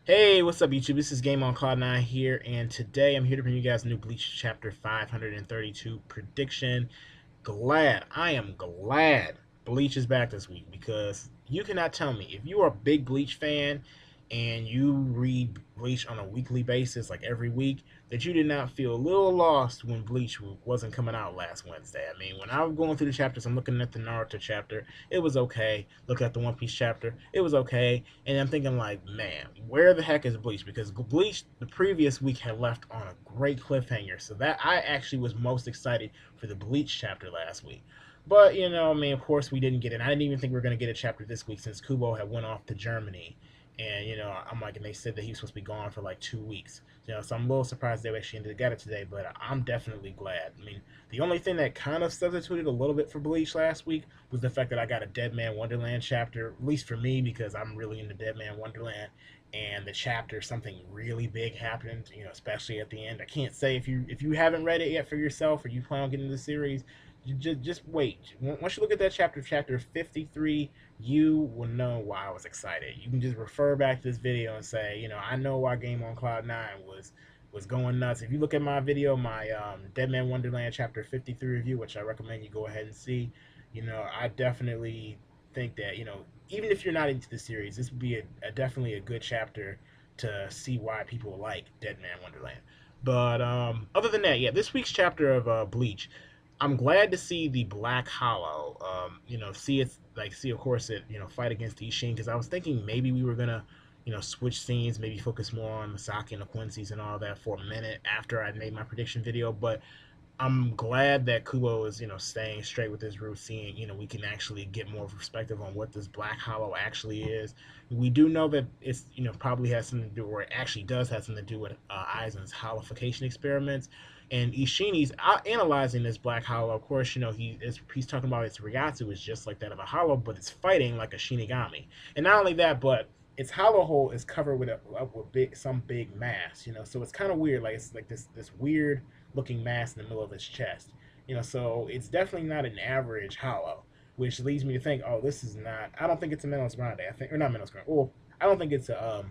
Hey, what's up, YouTube? This is Game on Cloud 9 here, and today I'm here to bring you guys a new Bleach Chapter 532 prediction. I am glad Bleach is back this week because you cannot tell me if you are a big Bleach fan and you read Bleach on a weekly basis, like every week, that you did not feel a little lost when Bleach wasn't coming out last Wednesday. I mean, when I was going through the chapters, I'm looking at the Naruto chapter, it was okay. Look at the One Piece chapter, it was okay. And I'm thinking, like, man, where the heck is Bleach? Because Bleach the previous week had left on a great cliffhanger. So that I actually was most excited for the Bleach chapter last week. But I mean, of course, we didn't get it. I didn't even think we were going to get a chapter this week since Kubo had went off to Germany, and I'm like, and they said that he was supposed to be gone for like 2 weeks. So I'm a little surprised they actually ended up got it today. But I'm definitely glad. I mean, the only thing that kind of substituted a little bit for Bleach last week was the fact that I got a Dead Man Wonderland chapter, at least for me, because I'm really into Dead Man Wonderland. And the chapter, something really big happened, especially at the end. I can't say if you haven't read it yet for yourself, or you plan on getting the series, just wait. Once you look at that chapter 53, you will know why I was excited. You can just refer back to this video and say, I know why Game on Cloud 9 was going nuts. If you look at my video, my Dead Man Wonderland chapter 53 review, which I recommend you go ahead and see, I definitely think that, even if you're not into the series, this would be definitely a good chapter to see why people like Dead Man Wonderland. But other than that, yeah, this week's chapter of Bleach, I'm glad to see the Black Hollow. See it's like see of course it fight against Isshin, because I was thinking maybe we were gonna switch scenes, maybe focus more on Misaki and the Quincy's and all that for a minute after I made my prediction video. But I'm glad that Kubo is, staying straight with his roots, seeing, we can actually get more perspective on what this Black Hollow actually is. We do know that it's, probably has something to do, or it actually does have something to do with Aizen's holification experiments. And Ishini's analyzing this Black Hollow. Of course, he's talking about its Ryatsu is just like that of a hollow, but it's fighting like a Shinigami. And not only that, but its hollow hole is covered with some big mass, so it's kind of weird. Like it's like this weird looking mass in the middle of his chest. So it's definitely not an average hollow, which leads me to think, oh, this is not. I don't think it's a Minos Grande. I think, or not Minos Grande. Well, I don't think it's a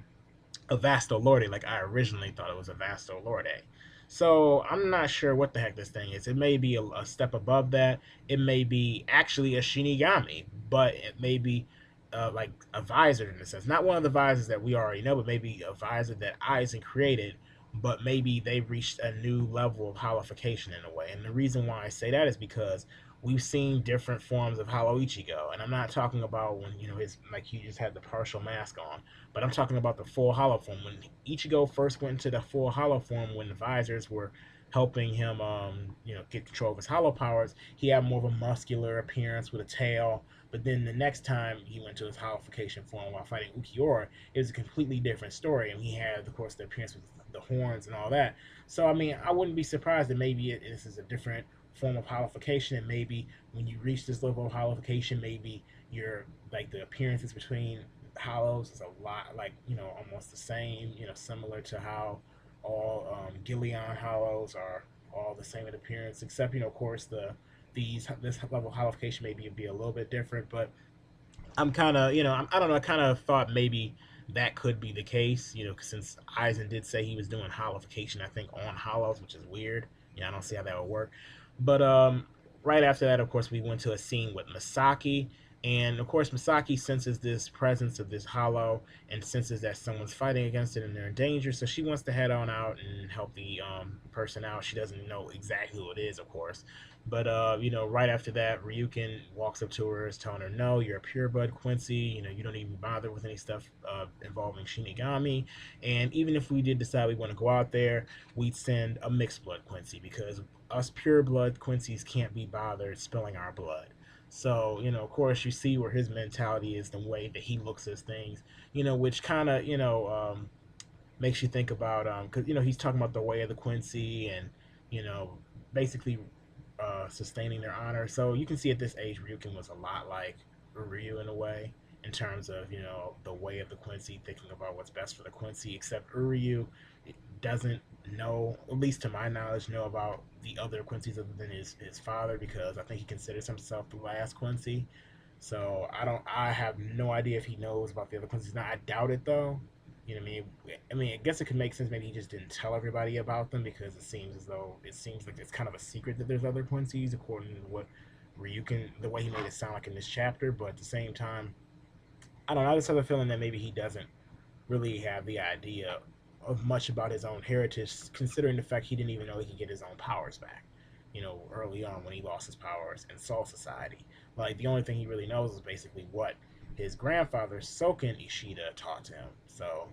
Vasto Lorde like I originally thought it was a Vasto Lorde. So I'm not sure what the heck this thing is. It may be a step above that. It may be actually a Shinigami, but it may be like a visor in a sense. Not one of the visors that we already know, but maybe a visor that Aizen created, but maybe they've reached a new level of holification in a way. And the reason why I say that is because we've seen different forms of Hollow Ichigo. And I'm not talking about when, his like he just had the partial mask on, but I'm talking about the full hollow form. When Ichigo first went into the full hollow form, when the visors were helping him, get control of his hollow powers, he had more of a muscular appearance with a tail. But then the next time he went to his holification form while fighting Ukiura, it was a completely different story, and he had, of course, the appearance with the horns and all that. So I mean, I wouldn't be surprised that maybe this is a different form of holification, and maybe when you reach this level of holification, maybe you're like the appearances between hollows is a lot like almost the same, similar to how all Gileon hollows are all the same in appearance, except of course this level of holification maybe be a little bit different. But I'm kind of, I don't know, I kind of thought maybe that could be the case, since Eisen did say he was doing holification, I think, on hollows, which is weird. I don't see how that would work. But right after that, of course, we went to a scene with Misaki. And of course, Misaki senses this presence of this hollow and senses that someone's fighting against it and they're in danger. So she wants to head on out and help the person out. She doesn't know exactly who it is, of course. But right after that, Ryukin walks up to her, is telling her, "No, you're a pureblood Quincy. You don't even bother with any stuff involving Shinigami. And even if we did decide we want to go out there, we'd send a mixed blood Quincy because us pureblood Quincy's can't be bothered spilling our blood." So, of course, you see where his mentality is, the way that he looks at things, which kind of, makes you think about, because, he's talking about the way of the Quincy and, you know, basically sustaining their honor. So you can see at this age, Ryukin was a lot like Ryu in a way, in terms of the way of the Quincy, thinking about what's best for the Quincy. Except Uryu doesn't know, at least to my knowledge, know about the other Quincy's other than his father, because I think he considers himself the last Quincy. So I have no idea if he knows about the other Quincy's. Now I doubt it though, You know what I mean? I guess it could make sense. Maybe he just didn't tell everybody about them because it seems like it's kind of a secret that there's other Quincy's, according to what Ryukin, the way he made it sound like in this chapter. But at the same time, I don't know. I just have a feeling that maybe he doesn't really have the idea of much about his own heritage, considering the fact he didn't even know he could get his own powers back. You know, early on when he lost his powers in Soul Society, like the only thing he really knows is basically what his grandfather Soken Ishida taught him. So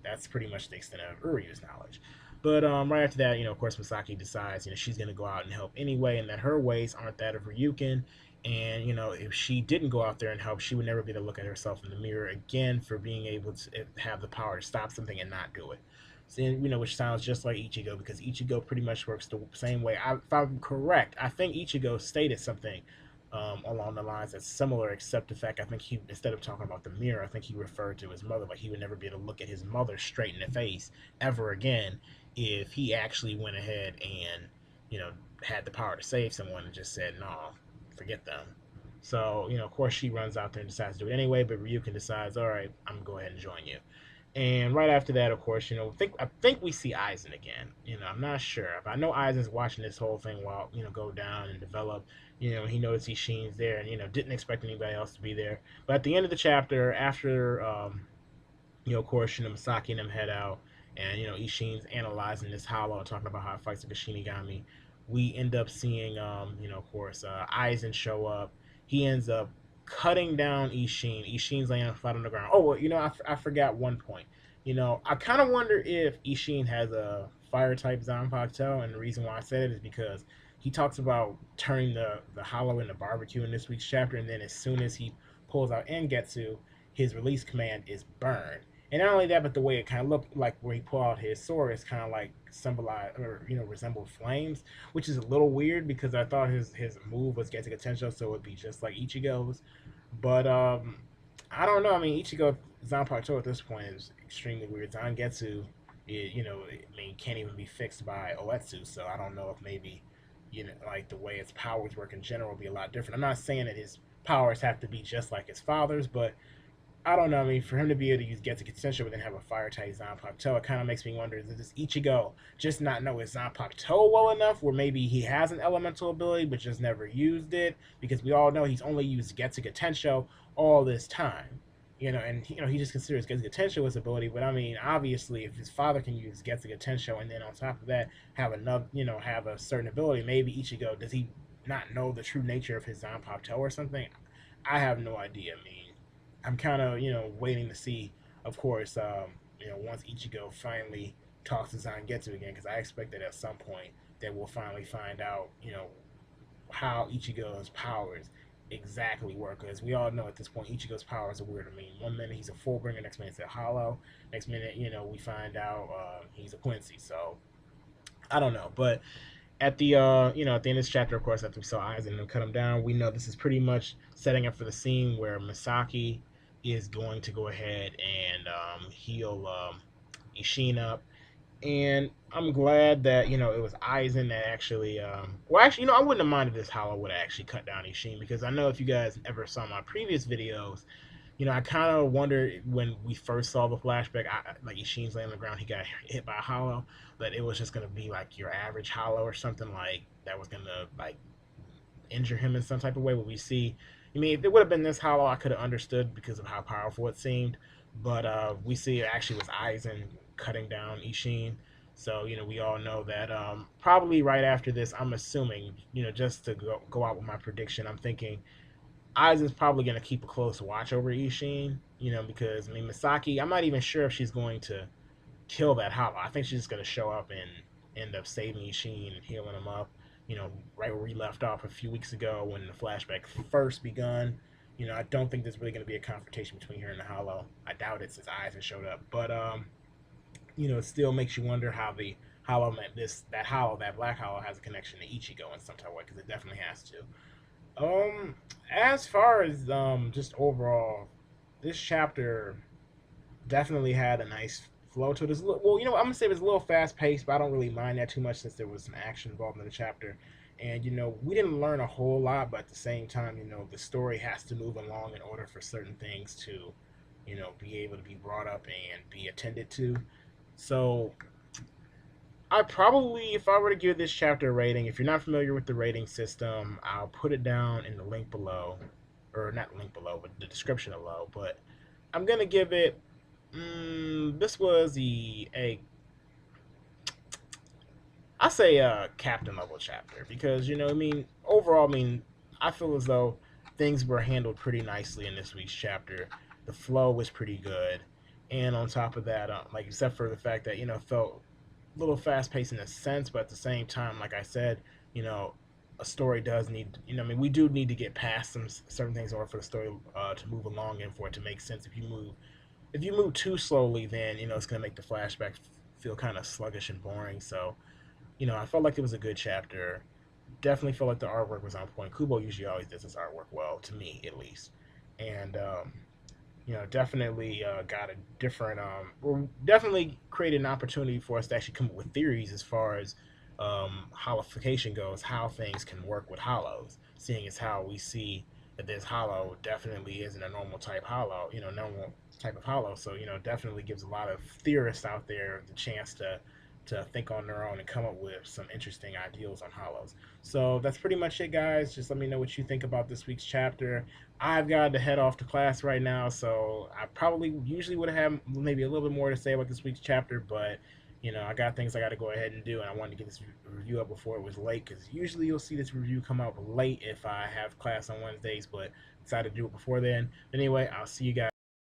that's pretty much the extent of Uryu's knowledge. But right after that, of course, Misaki decides, she's going to go out and help anyway, and that her ways aren't that of Ryukin. And, if she didn't go out there and help, she would never be able to look at herself in the mirror again for being able to have the power to stop something and not do it. So, which sounds just like Ichigo because Ichigo pretty much works the same way. If I'm correct, I think Ichigo stated something along the lines that's similar, except the fact I think he, instead of talking about the mirror, I think he referred to his mother. Like he would never be able to look at his mother straight in the face ever again if he actually went ahead and, you know, had the power to save someone and just said, no, forget them. So, of course, she runs out there and decides to do it anyway, but Ryukin decides, all right, I'm going to go ahead and join you. And right after that, of course, I think we see Aizen again. I'm not sure. If I know Aizen's watching this whole thing while go down and develop. He noticed Isshin's there, and didn't expect anybody else to be there. But at the end of the chapter, after of course, Misaki and them head out, and Isshin's analyzing this hollow and talking about how it fights like a Shinigami. We end up seeing, of course, Aizen show up. He ends up cutting down Isshin. Isshin's laying flat on the ground. Oh, well, I forgot one point. I kind of wonder if Isshin has a fire type Zanpakuto, and the reason why I said it is because he talks about turning the hollow into barbecue in this week's chapter, and then as soon as he pulls out Engetsu, his release command is burn. And not only that, but the way it kind of looked like where he pulled out his sword is kind of like symbolize or resembled flames, which is a little weird because I thought his move was getting attention, so it'd be just like Ichigo's. But I don't know. I mean, Ichigo Zanpakuto at this point is extremely weird. Zangetsu, can't even be fixed by Oetsu, so I don't know if maybe like the way his powers work in general will be a lot different. I'm not saying that his powers have to be just like his father's, but I don't know. I mean, for him to be able to use Getsu Consensual but then have a fire type Zanpakuto, it kind of makes me wonder: does Ichigo just not know his Zanpakuto well enough, where maybe he has an elemental ability but just never used it? Because we all know he's only used Getsu Tensho all this time, and he just considers Getsu Tensho his ability. But I mean, obviously, if his father can use Getsu Tensho and then on top of that have another, have a certain ability, maybe Ichigo does he not know the true nature of his Zanpakuto or something? I have no idea. I mean, I'm kind of waiting to see, of course, once Ichigo finally talks to Zangetsu again, because I expect that at some point that we'll finally find out how Ichigo's powers exactly work. Because we all know at this point Ichigo's powers are weird. I mean, one minute he's a Fullbringer, next minute he's a Hollow, next minute we find out he's a Quincy. So I don't know, but at the at the end of this chapter, of course, after we saw Aizen and cut him down, we know this is pretty much setting up for the scene where Misaki is going to go ahead and heal Isshin up. And I'm glad that it was Aizen that actually. Well, actually, I wouldn't have minded if this Hollow would have actually cut down Isshin because I know if you guys ever saw my previous videos, I kind of wondered when we first saw the flashback, like Ishin's laying on the ground, he got hit by a hollow, that it was just gonna be like your average hollow or something like that was gonna like injure him in some type of way. But we see, I mean, if it would have been this hollow, I could have understood because of how powerful it seemed. But we see it actually was Aizen cutting down Isshin. So we all know that probably right after this, I'm assuming just to go out with my prediction, I'm thinking Aizen's probably going to keep a close watch over Isshin, because I mean Misaki, I'm not even sure if she's going to kill that Hollow. I think she's just going to show up and end up saving Isshin and healing him up. Right where we left off a few weeks ago when the flashback first begun. I don't think there's really going to be a confrontation between her and the Hollow. I doubt it since Aizen showed up, but it still makes you wonder how the Hollow that Black Hollow has a connection to Ichigo in some type of way because it definitely has to. As far as just overall, this chapter definitely had a nice flow to it. Well, I'm gonna say it was a little fast paced, but I don't really mind that too much since there was some action involved in the chapter. And we didn't learn a whole lot, but at the same time, the story has to move along in order for certain things to, be able to be brought up and be attended to. So I probably, if I were to give this chapter a rating, if you're not familiar with the rating system, I'll put it down in the link below, or not link below, but the description below. But I'm gonna give it. This was I say captain level chapter because I mean overall I mean I feel as though things were handled pretty nicely in this week's chapter. The flow was pretty good, and on top of that, like except for the fact that it felt a little fast paced in a sense, but at the same time, like I said, you know, a story does need, I mean, we do need to get past some certain things in order for the story to move along and for it to make sense. If you move too slowly, then it's going to make the flashback feel kind of sluggish and boring. So I felt like it was a good chapter. Definitely felt like the artwork was on point. Kubo usually always does his artwork well, to me at least, and definitely got a different, well, definitely created an opportunity for us to actually come up with theories as far as holification goes, how things can work with hollows, seeing as how we see that this hollow definitely isn't a normal type hollow, normal type of hollow. So, definitely gives a lot of theorists out there the chance to think on their own and come up with some interesting ideals on hollows. So that's pretty much it, guys. Just let me know what you think about this week's chapter. I've got to head off to class right now, so I probably usually would have maybe a little bit more to say about this week's chapter, but I got things I got to go ahead and do, and I wanted to get this review up before it was late because usually you'll see this review come out late if I have class on Wednesdays, but decided to do it before then. But anyway, I'll see you guys.